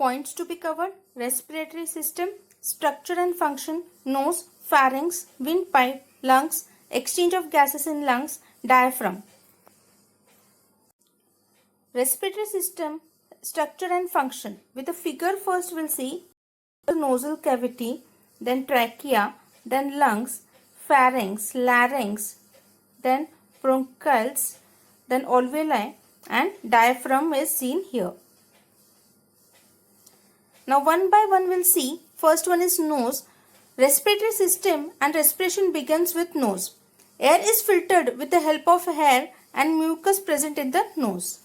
Points to be covered: respiratory system, structure and function, nose, pharynx, windpipe, lungs, exchange of gases in lungs, diaphragm. Respiratory system, structure and function. With the figure first we'll see the nasal cavity, then trachea, then lungs, pharynx, larynx, then bronchioles, then alveoli, and diaphragm is seen here. Now one by one we'll see. First one is nose. Respiratory system and respiration begins with nose. Air is filtered with the help of hair and mucus present in the nose.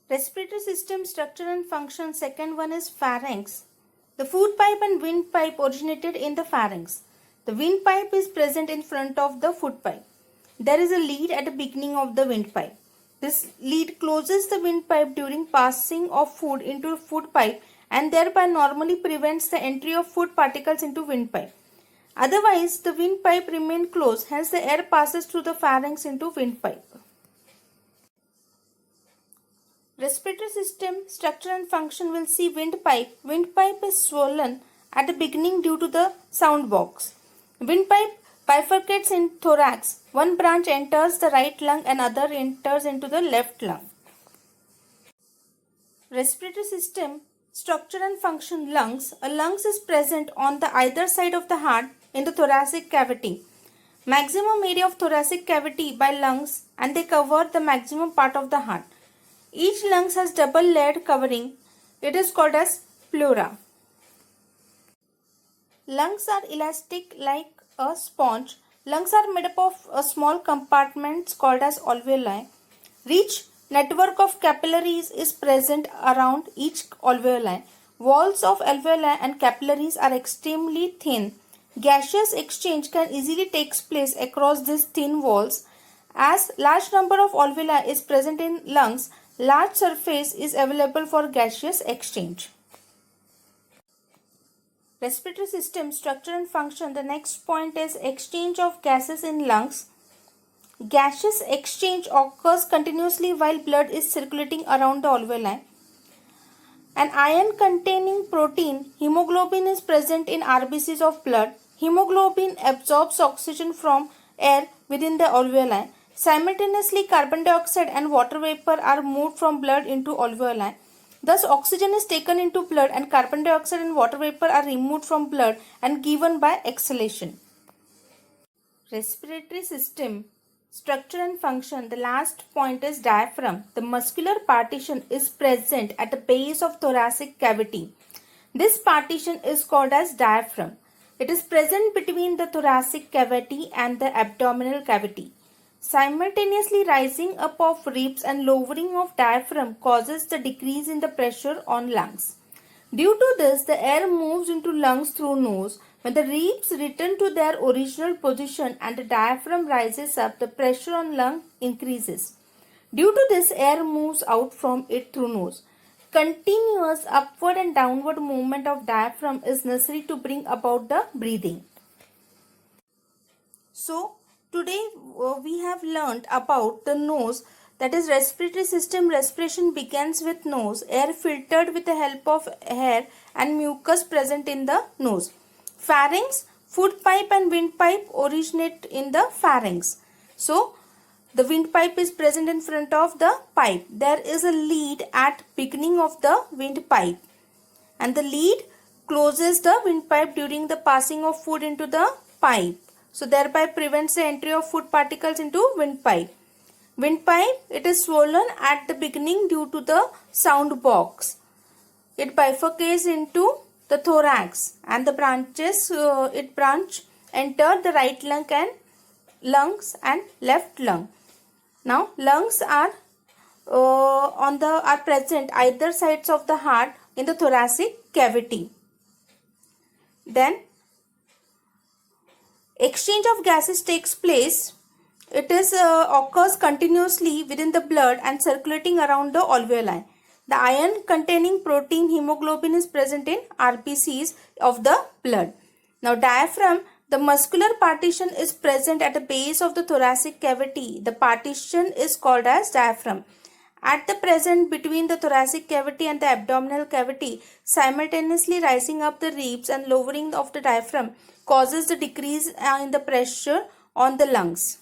Respiratory system, structure and function. Second one is pharynx. The food pipe and windpipe originated in the pharynx. The windpipe is present in front of the food pipe. There is a lead at the beginning of the windpipe. This lead closes the windpipe during passing of food into the food pipe and thereby normally prevents the entry of food particles into windpipe. Otherwise, the windpipe remains closed, hence the air passes through the pharynx into windpipe. Respiratory system, structure and function will see windpipe. Windpipe is swollen at the beginning due to the sound box. Windpipe bifurcates in thorax. One branch enters the right lung and other enters into the left lung. Respiratory system, structure and function. Lungs. A lungs is present on the either side of the heart in the thoracic cavity. Maximum area of thoracic cavity by lungs and they cover the maximum part of the heart. Each lungs has double layered covering. It is called as pleura. Lungs are elastic like a sponge. Lungs are made up of small compartments called as alveoli. Rich network of capillaries is present around each alveoli. Walls of alveoli and capillaries are extremely thin. Gaseous exchange can easily take place across these thin walls. As large number of alveoli is present in lungs, large surface is available for gaseous exchange. Respiratory system, structure and function. The next point is exchange of gases in lungs. Gaseous exchange occurs continuously while blood is circulating around the alveoli. An iron containing protein, hemoglobin, is present in RBCs of blood. Hemoglobin absorbs oxygen from air within the alveoli. Simultaneously, carbon dioxide and water vapor are moved from blood into alveoli. Thus, oxygen is taken into blood and carbon dioxide and water vapor are removed from blood and given by exhalation. Respiratory system, structure and function. The last point is diaphragm. The muscular partition is present at the base of thoracic cavity. This partition is called as diaphragm. It is present between the thoracic cavity and the abdominal cavity. Simultaneously rising up of ribs and lowering of diaphragm causes the decrease in the pressure on lungs. Due to this, the air moves into lungs through nose. When the ribs return to their original position and the diaphragm rises up, the pressure on lung increases. Due to this, air moves out from it through nose. Continuous upward and downward movement of diaphragm is necessary to bring about the breathing. So, today we have learnt about the nose, that is respiratory system. Respiration begins with nose, air filtered with the help of hair and mucus present in the nose. Pharynx, food pipe and windpipe originate in the pharynx. So, the windpipe is present in front of the pipe. There is a lead at beginning of the windpipe and the lead closes the windpipe during the passing of food into the pipe. So thereby prevents the entry of food particles into windpipe. Windpipe, it is swollen at the beginning due to the sound box. It bifurcates into the thorax and the branches, enter the right lung and lungs and left lung. Now lungs are present either sides of the heart in the thoracic cavity. Then exchange of gases takes place. It occurs continuously within the blood and circulating around the alveoli. The iron containing protein hemoglobin is present in RBCs of the blood. Now diaphragm, the muscular partition is present at the base of the thoracic cavity. The partition is called as diaphragm. At the present, between the thoracic cavity and the abdominal cavity, simultaneously rising up the ribs and lowering of the diaphragm causes the decrease in the pressure on the lungs.